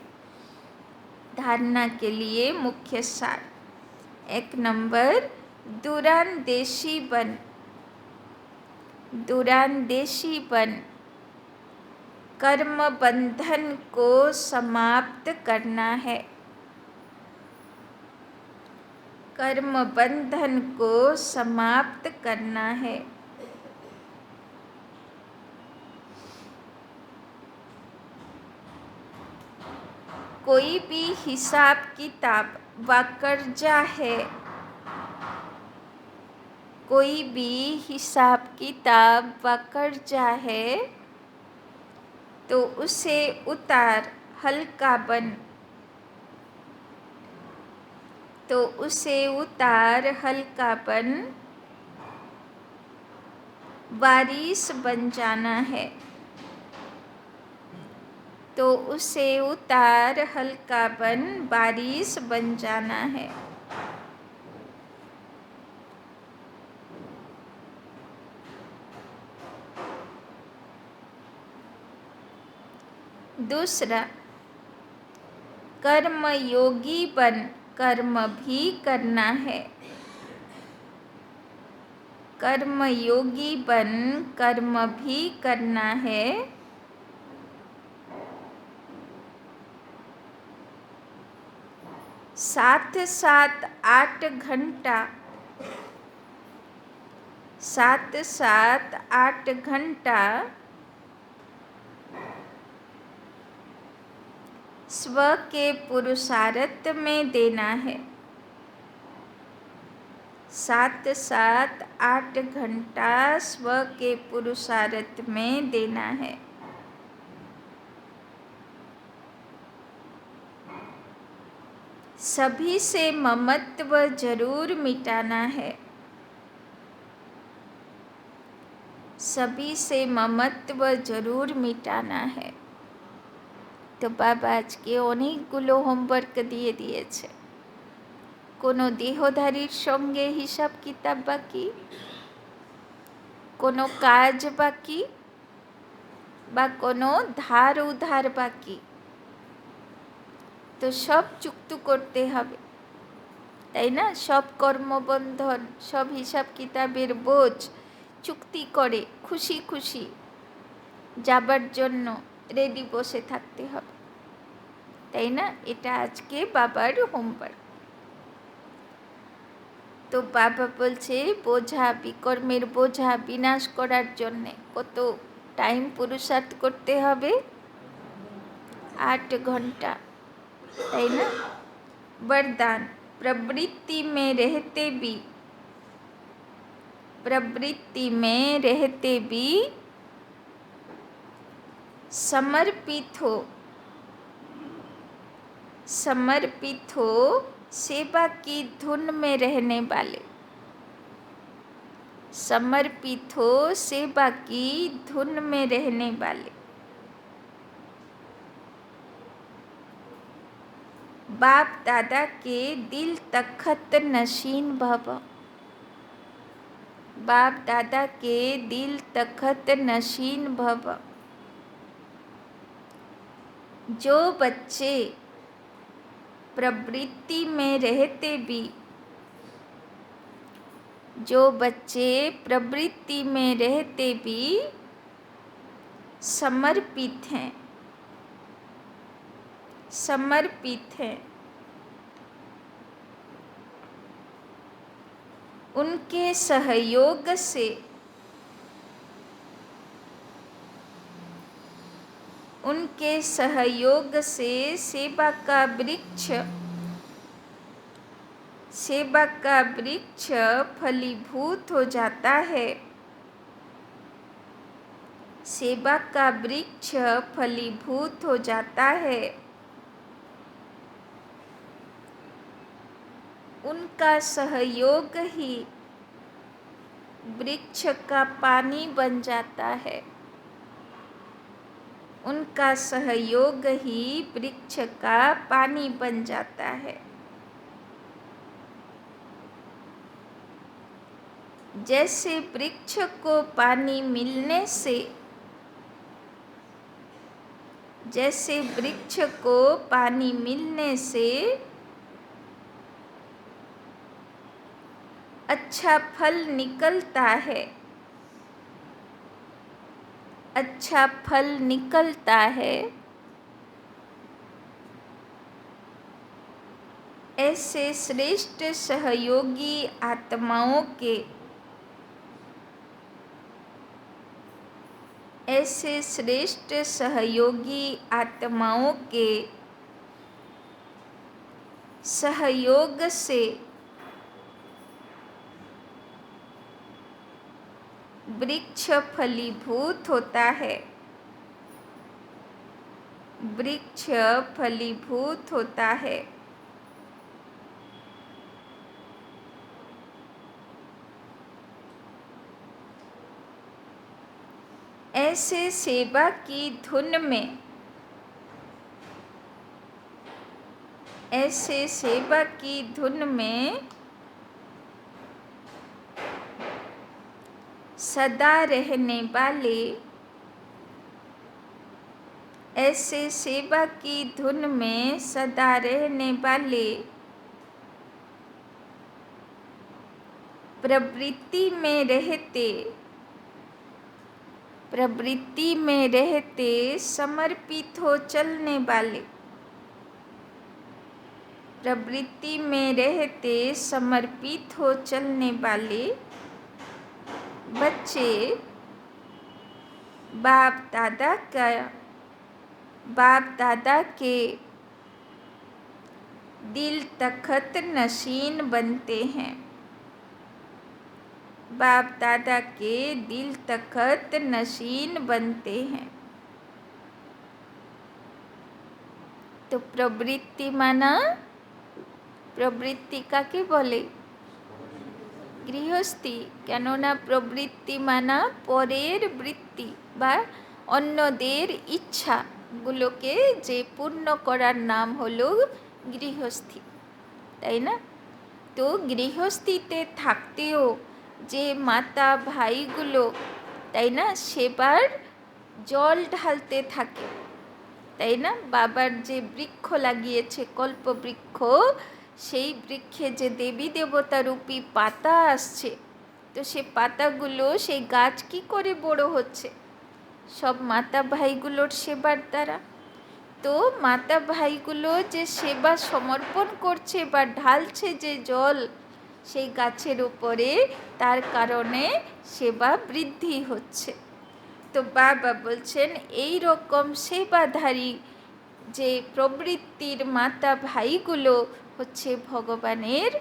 धारणा के लिए मुख्य सार। 1 नंबर, दूरांदेशी बन। दूरांदेशी बन कर्म बंधन को समाप्त करना है। कर्म बंधन को समाप्त करना है। कोई भी हिसाब किताब व कर्जा है, कोई भी हिसाब किताब व कर्जा है तो उसे उतार हल्का बन। तो उसे उतार हल्का बन बारिश बन जाना है। तो उसे उतार हल्का बन बारिश बन जाना है। दूसरा, कर्म योगी बन कर्म भी करना है। कर्म योगी बन कर्म भी करना है। साथ साथ 8 घंटा, साथ साथ 8 घंटा स्व के पुरुषार्थ में देना है। साथ साथ 8 घंटा स्व के पुरुषार्थ में देना है। सभी से ममत्व जरूर मिटाना है, सभी से ममत्व जरूर मिटाना है। तो बाबा আজকে অনেকগুলো হোমওয়ার্ক দিয়ে দিয়েছে। কোনো দেহধারীর সঙ্গে হিসাব কিতাব বাকি, কোনো কাজ বাকি, বা কোনো ধার উধার বাকি, তো সব চুক্ত করতে হবে, তাই না? সব কর্মবন্ধন, সব হিসাব কিতাবের বোঝ চুক্তি করে খুশি খুশি যাবার জন্য রেডি বসে থাকতে হবে, তাই না? এটা আজকে বাবার হোমওয়ার্ক। তো বাবা বলছে বোঝা, বিকর্মের বোঝা বিনাশ করার জন্যে কত টাইম পুরুষার্থ করতে হবে? 8 ঘন্টা, তাই না? वरदान, प्रवृत्ति में रहते भी, प्रवृत्ति में रहते भी समर्पित हो, समर्पित हो सेवा की धुन में रहने वाले, समर्पित हो सेवा की धुन में रहने वाले। बाप दादा के दिल तखत नशीन भव, बाप दादा के दिल तखत नशीन भव। जो बच्चे प्रवृत्ति में रहते भी, जो बच्चे प्रवृत्ति में रहते भी समर्पित हैं, समर्पित हैं, उनके सहयोग से, उनके सहयोग से सेवा का वृक्ष, सेवा का वृक्ष फलीभूत हो जाता है, सेवा का वृक्ष फलीभूत हो जाता है। उनका सहयोग ही वृक्ष का पानी बन जाता है, उनका सहयोग ही वृक्ष का पानी बन जाता है। जैसे वृक्ष को पानी मिलने से, जैसे वृक्ष को पानी मिलने से अच्छा फल निकलता है, अच्छा फल निकलता है, ऐसे श्रेष्ठ सहयोगी आत्माओं के, ऐसे श्रेष्ठ सहयोगी आत्माओं के सहयोग से वृक्ष फलीभूत होता है, वृक्ष फलीभूत होता है। ऐसे सेवा की धुन में, ऐसे सेवा की धुन में सदा रहने वाले, ऐसे सेवा की धुन में सदा रहने वाले प्रवृत्ति में रहते, प्रवृत्ति में रहते समर्पित हो चलने वाले, प्रवृत्ति में रहते समर्पित हो चलने वाले बच्चे बाप दादा का, बाप दादा के दिल तखत नशीन बनते हैं, बाप दादा के दिल तखत नशीन बनते हैं। तो प्रवृत्ति माना প্রবৃত্তি কাকে বলে? গৃহস্থী। কেননা প্রবৃত্তি মানা পরের বৃত্তি বা অন্যদের ইচ্ছাগুলোকে যে পূর্ণ করার নাম হলো গৃহস্থী, তাই না? তো গৃহস্থিতে থাকতেও যে মাতা ভাইগুলো, তাই না, সেবার জল ঢালতে থাকে, তাই না? বাবার যে বৃক্ষ লাগিয়েছে কল্পবৃক্ষ, সেই বৃক্ষে যে দেবী দেবতা রূপী পাতা আসছে, তো সে পাতাগুলো সেই গাছ কি করে বড় হচ্ছে? সব মাতা ভাইগুলোর সেবার দ্বারা। তো মাতা ভাইগুলো যে সেবা সমর্পণ করছে বা ঢালছে যে জল সেই গাছের উপরে, তার কারণে সেবা বৃদ্ধি হচ্ছে। তো বাবা বলছেন এই রকম সেবাধারী যে প্রবৃত্তির মাতা ভাইগুলো হচ্ছে ভগবানের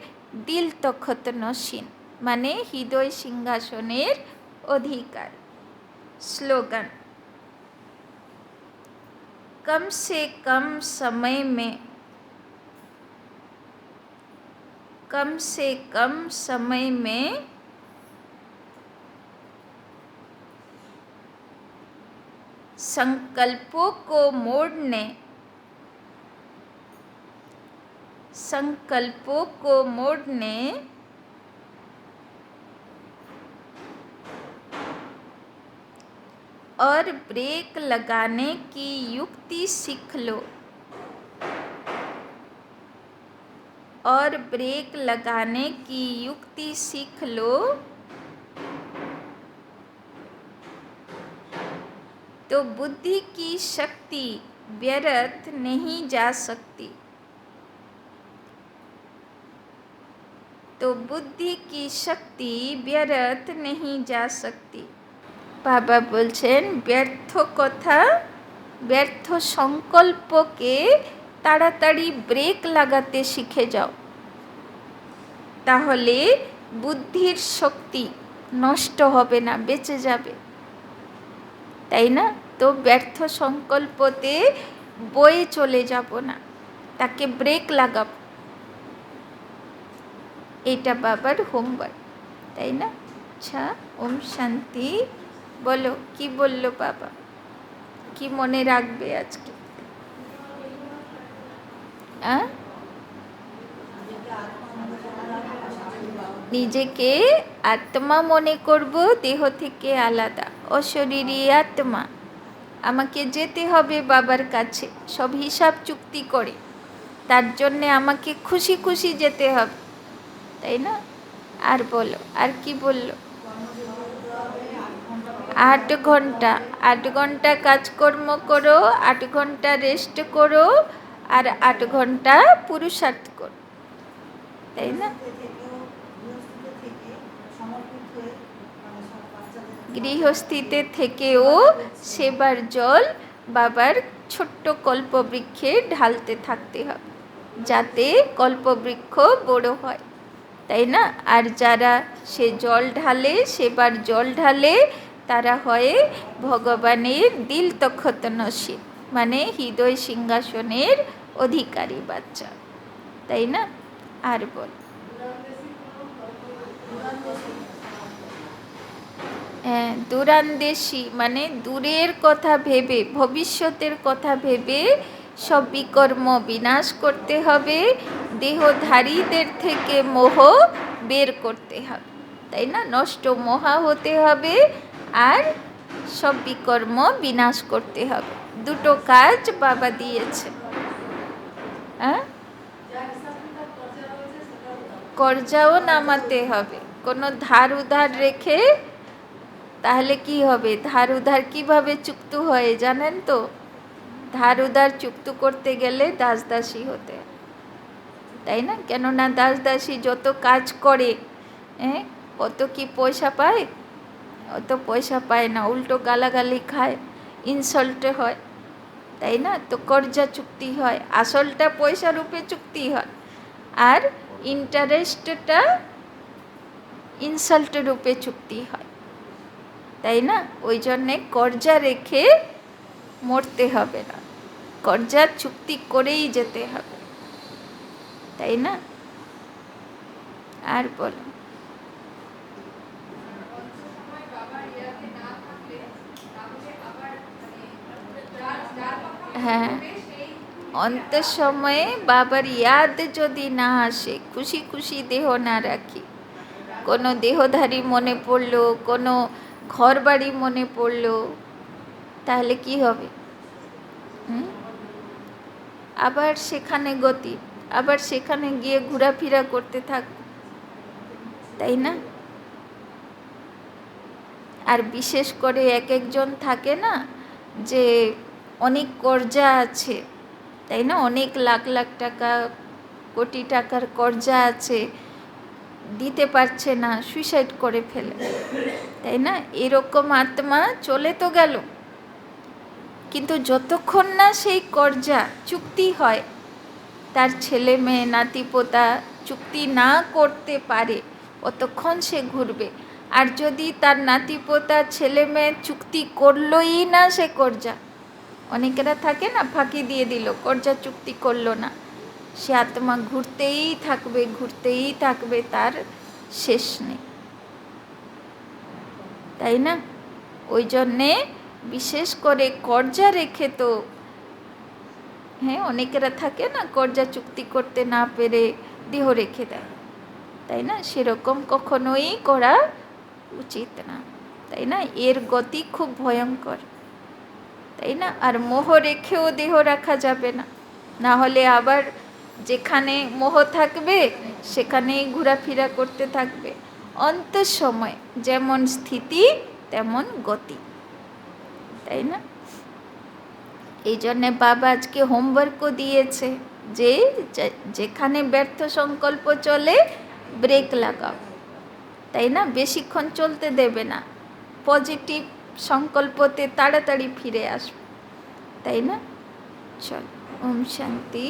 দিল তখত নসীন, মানে হৃদয় সিংহাসনের অধিকার। স্লোগান, कम से कम समय में, कम से कम समय में संकल्पों को मोड़ने, संकल्पों को मोड़ने और ब्रेक लगाने की युक्ति सीख लो, और ब्रेक लगाने की युक्ति सीख लो, तो बुद्धि की शक्ति व्यर्थ नहीं जा सकती, तो बुद्धि की शक्ति व्यर्थ नहीं जा सकती। বাবা বলছেন ব্যর্থ কথা, ব্যর্থ সংকল্পকে তাড়াতাড়ি ব্রেক লাগাতে শিখে যাও, তাহলে বুদ্ধির শক্তি নষ্ট হবে না, বেঁচে যাবে, তাই না? তো ব্যর্থ সংকল্পতে বয়ে চলে যাব না, তাকে ব্রেক লাগাব, এটা বাবার হোমওয়ার্ক, তাই না? আচ্ছা, ওম শান্তি। বলো কি বললো বাবা, কি মনে রাখবে আজকে? নিজেকে আত্মা মনে করব, দেহ থেকে আলাদা, অশরীরী আত্মা। আমাকে যেতে হবে বাবার কাছে সব হিসাব চুক্তি করে, তার জন্যে আমাকে খুশি খুশি যেতে হবে, তাই না? আর বলো, আর কি বললো? 8 ঘন্টা, 8 ঘন্টা কাজকর্ম করো, 8 ঘন্টা রেস্ট করো, আর 8 ঘন্টা পুরুষার্থ করো, তাই না? গৃহস্থিতে থেকেও সেবার জল বাবার ছোট্ট কল্পবৃক্ষে ঢালতে থাকতে হবে, যাতে কল্পবৃক্ষ বড় হয়, তাই না? আর যারা সে জল ঢালে, সেবার জল ঢালে, তারা হয় ভগবানের দিল তখত নসীব, মানে হৃদয় সিংহাসনের অধিকারী বাচ্চা, তাই না? আর বল, দূরান্দেশী মানে দূরের কথা ভেবে, ভবিষ্যতের কথা ভেবে সব বিকর্ম বিনাশ করতে হবে, দেহধারীদের থেকে মোহ বের করতে হবে, তাই না? নষ্ট মহা হতে হবে আর সব বিকর্ম বিনাশ করতে হবে। দুটো কাজ বাবা দিয়েছে। কর্জাও নামাতে হবে, কোনো ধার উধার রেখে, তাহলে কি হবে? ধার উধার কীভাবে চুক্ত হয় জানেন তো? ধার উধার চুক্ত করতে গেলে দাসদাসী হতে, তাই না? কেননা দাসদাসী যত কাজ করে অত কি পয়সা পায়? অত পয়সা পায় না, উল্টো গালাগালি খায়, ইনসাল্ট হয়, তাই না? তো কর্জা চুক্তি হয়, আসলটা পয়সা রূপে চুক্তি হয়, আর ইন্টারেস্টটা ইনসাল্ট রূপে চুক্তি হয়, তাই না? ওই জন্যে কর্জা রেখে মরতে হবে না, কর্জা চুক্তি করেই যেতে হবে, তাই না? আর বলো। হ্যাঁ, অন্তের সময়ে বাবার ইয়াদ যদি না আসে, খুশি খুশি দেহ না রাখি, কোনো দেহধারী মনে পড়লো, কোনো ঘর বাড়ি মনে পড়লো, তাহলে কি হবে? আবার সেখানে গতি, আবার সেখানে গিয়ে ঘোরাফেরা করতে থাক, তাই না? আর বিশেষ করে এক একজন থাকে না যে অনেক কর্জা আছে, তাই না? অনেক লাখ লাখ টাকা, কোটি টাকার কর্জা আছে, দিতে পারছে না, সুইসাইড করে ফেলে, তাই না? এরকম আত্মা চলে তো গেল, কিন্তু যতক্ষণ না সেই কর্জা চুক্তি হয়, তার ছেলে মেয়ে নাতি পোতা চুক্তি না করতে পারে, অতক্ষণ সে ঘুরবে। আর যদি তার নাতি পোতা ছেলে মেয়ে চুক্তি করলোই না, সে কর্জা, অনেকেরা থাকে না ফাঁকি দিয়ে দিল, কর্জা চুক্তি করলো না, সে আত্মা ঘুরতেই থাকবে, ঘুরতেই থাকবে, তার শেষ নেই, তাই না? ওই জন্যে বিশেষ করে কর্জা রেখে তো, হ্যাঁ, অনেকেরা থাকে না কর্জা চুক্তি করতে না পেরে দেহ রেখে দেয়, তাই না? সেরকম কখনোই করা উচিত না, তাই না? এর গতি খুব ভয়ঙ্কর, তাই না? আর মোহ রেখেও দেহ রাখা যাবে না, না হলে আবার যেখানে মোহ থাকবে সেখানেই ঘোরাফেরা করতে থাকবে। অন্তের সময় যেমন স্থিতি তেমন গতি, তাই না? এই জন্যে বাবা আজকে হোমওয়ার্কও দিয়েছে যে যেখানে ব্যর্থ সংকল্প চলে ব্রেক লাগাও, তাই না? বেশিক্ষণ চলতে দেবে না, পজিটিভ সংকল্পতে তাড়াতাড়ি ফিরে আসবে, তাই না? চল, ওম শান্তি।